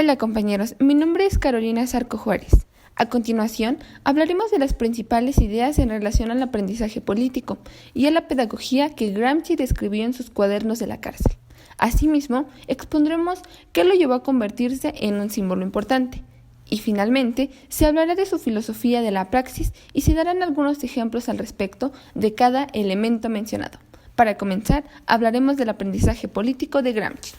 Hola compañeros, mi nombre es Carolina Zarco Juárez. A continuación, hablaremos de las principales ideas en relación al aprendizaje político y a la pedagogía que Gramsci describió en sus cuadernos de la cárcel. Asimismo, expondremos qué lo llevó a convertirse en un símbolo importante. Y finalmente, se hablará de su filosofía de la praxis y se darán algunos ejemplos al respecto de cada elemento mencionado. Para comenzar, hablaremos del aprendizaje político de Gramsci.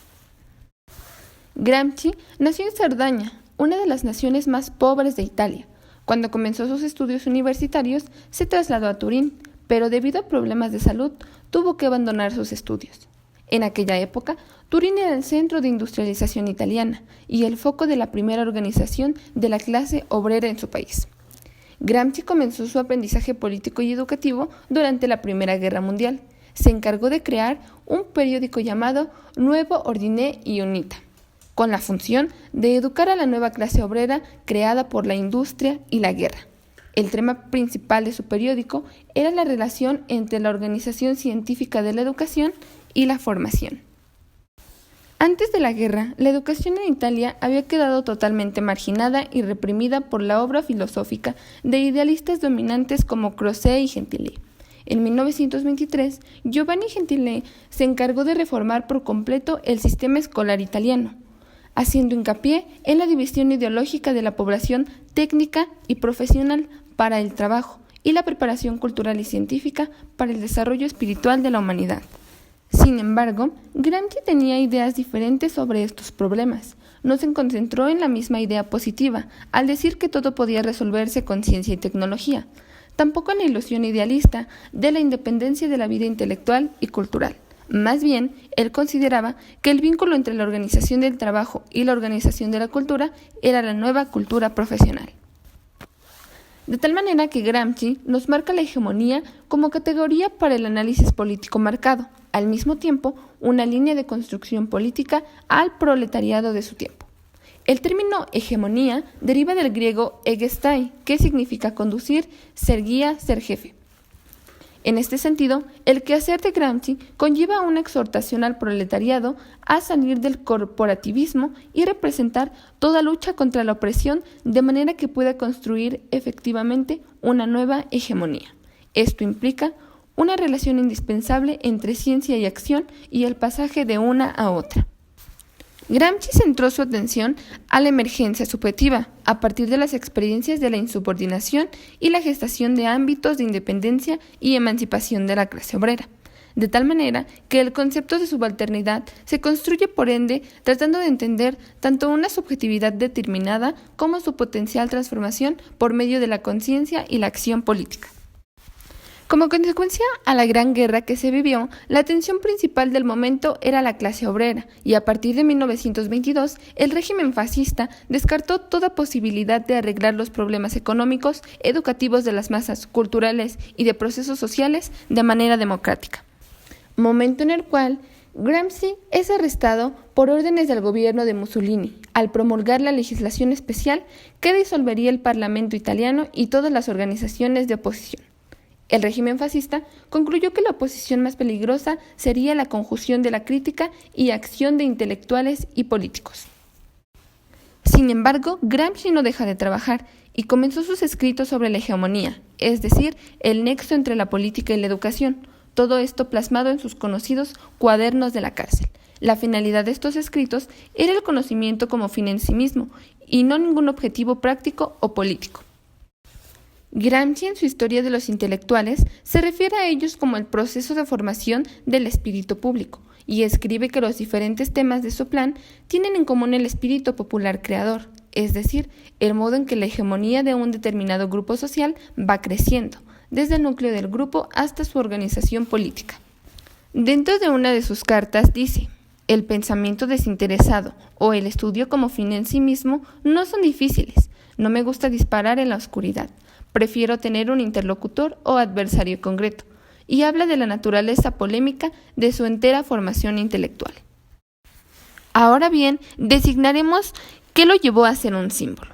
Gramsci nació en Cerdaña, una de las naciones más pobres de Italia. Cuando comenzó sus estudios universitarios, se trasladó a Turín, pero debido a problemas de salud, tuvo que abandonar sus estudios. En aquella época, Turín era el centro de industrialización italiana y el foco de la primera organización de la clase obrera en su país. Gramsci comenzó su aprendizaje político y educativo durante la Primera Guerra Mundial. Se encargó de crear un periódico llamado Nuevo Ordine y Unita, con la función de educar a la nueva clase obrera creada por la industria y la guerra. El tema principal de su periódico era la relación entre la organización científica de la educación y la formación. Antes de la guerra, la educación en Italia había quedado totalmente marginada y reprimida por la obra filosófica de idealistas dominantes como Croce y Gentile. En 1923, Giovanni Gentile se encargó de reformar por completo el sistema escolar italiano, haciendo hincapié en la división ideológica de la población técnica y profesional para el trabajo y la preparación cultural y científica para el desarrollo espiritual de la humanidad. Sin embargo, Gramsci tenía ideas diferentes sobre estos problemas. No se concentró en la misma idea positiva, al decir que todo podía resolverse con ciencia y tecnología, tampoco en la ilusión idealista de la independencia de la vida intelectual y cultural. Más bien, él consideraba que el vínculo entre la organización del trabajo y la organización de la cultura era la nueva cultura profesional. De tal manera que Gramsci nos marca la hegemonía como categoría para el análisis político marcado, al mismo tiempo una línea de construcción política al proletariado de su tiempo. El término hegemonía deriva del griego egestai, que significa conducir, ser guía, ser jefe. En este sentido, el quehacer de Gramsci conlleva una exhortación al proletariado a salir del corporativismo y representar toda lucha contra la opresión de manera que pueda construir efectivamente una nueva hegemonía. Esto implica una relación indispensable entre ciencia y acción y el pasaje de una a otra. Gramsci centró su atención a la emergencia subjetiva, a partir de las experiencias de la insubordinación y la gestación de ámbitos de independencia y emancipación de la clase obrera, de tal manera que el concepto de subalternidad se construye por ende tratando de entender tanto una subjetividad determinada como su potencial transformación por medio de la conciencia y la acción política. Como consecuencia a la Gran Guerra que se vivió, la atención principal del momento era la clase obrera, y a partir de 1922, el régimen fascista descartó toda posibilidad de arreglar los problemas económicos, educativos de las masas, culturales y de procesos sociales de manera democrática. Momento en el cual Gramsci es arrestado por órdenes del gobierno de Mussolini, al promulgar la legislación especial que disolvería el Parlamento italiano y todas las organizaciones de oposición. El régimen fascista concluyó que la oposición más peligrosa sería la conjunción de la crítica y acción de intelectuales y políticos. Sin embargo, Gramsci no deja de trabajar y comenzó sus escritos sobre la hegemonía, es decir, el nexo entre la política y la educación, todo esto plasmado en sus conocidos cuadernos de la cárcel. La finalidad de estos escritos era el conocimiento como fin en sí mismo y no ningún objetivo práctico o político. Gramsci en su Historia de los intelectuales se refiere a ellos como el proceso de formación del espíritu público y escribe que los diferentes temas de su plan tienen en común el espíritu popular creador, es decir, el modo en que la hegemonía de un determinado grupo social va creciendo, desde el núcleo del grupo hasta su organización política. Dentro de una de sus cartas dice: el pensamiento desinteresado o el estudio como fin en sí mismo no son difíciles, no me gusta disparar en la oscuridad. Prefiero tener un interlocutor o adversario concreto, y habla de la naturaleza polémica de su entera formación intelectual. Ahora bien, designaremos qué lo llevó a ser un símbolo.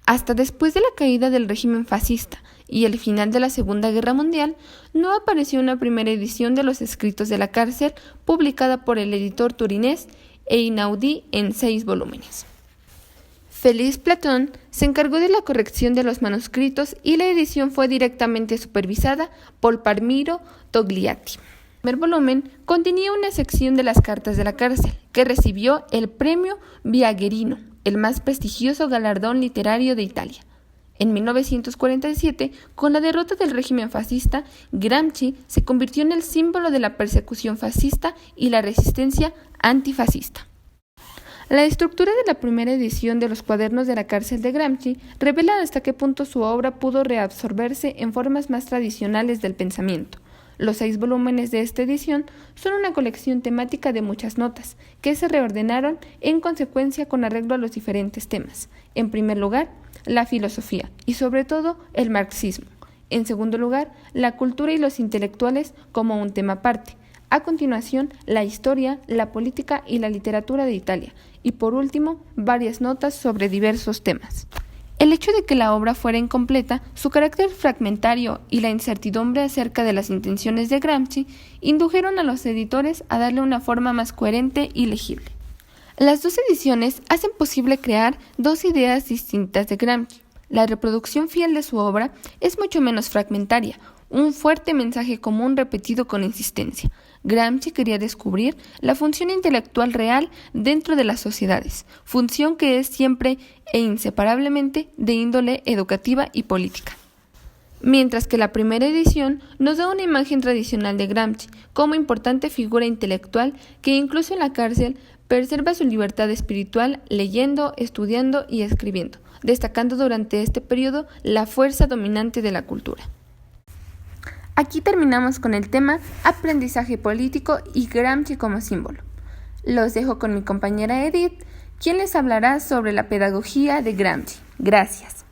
Hasta después de la caída del régimen fascista y el final de la Segunda Guerra Mundial, no apareció una primera edición de los escritos de la cárcel publicada por el editor turinés Einaudi en 6 volúmenes. Félix Platón se encargó de la corrección de los manuscritos y la edición fue directamente supervisada por Palmiro Togliatti. El primer volumen contenía una sección de las cartas de la cárcel, que recibió el premio Viagherino, el más prestigioso galardón literario de Italia. En 1947, con la derrota del régimen fascista, Gramsci se convirtió en el símbolo de la persecución fascista y la resistencia antifascista. La estructura de la primera edición de los cuadernos de la cárcel de Gramsci revela hasta qué punto su obra pudo reabsorberse en formas más tradicionales del pensamiento. Los 6 volúmenes de esta edición son una colección temática de muchas notas, que se reordenaron en consecuencia con arreglo a los diferentes temas. En primer lugar, la filosofía y sobre todo el marxismo. En segundo lugar, la cultura y los intelectuales como un tema aparte. A continuación, la historia, la política y la literatura de Italia. Y por último, varias notas sobre diversos temas. El hecho de que la obra fuera incompleta, su carácter fragmentario y la incertidumbre acerca de las intenciones de Gramsci indujeron a los editores a darle una forma más coherente y legible. Las 2 ediciones hacen posible crear 2 ideas distintas de Gramsci. La reproducción fiel de su obra es mucho menos fragmentaria, un fuerte mensaje común repetido con insistencia. Gramsci quería descubrir la función intelectual real dentro de las sociedades, función que es siempre e inseparablemente de índole educativa y política. Mientras que la primera edición nos da una imagen tradicional de Gramsci como importante figura intelectual que incluso en la cárcel preserva su libertad espiritual leyendo, estudiando y escribiendo, destacando durante este periodo la fuerza dominante de la cultura. Aquí terminamos con el tema aprendizaje político y Gramsci como símbolo. Los dejo con mi compañera Edith, quien les hablará sobre la pedagogía de Gramsci. Gracias.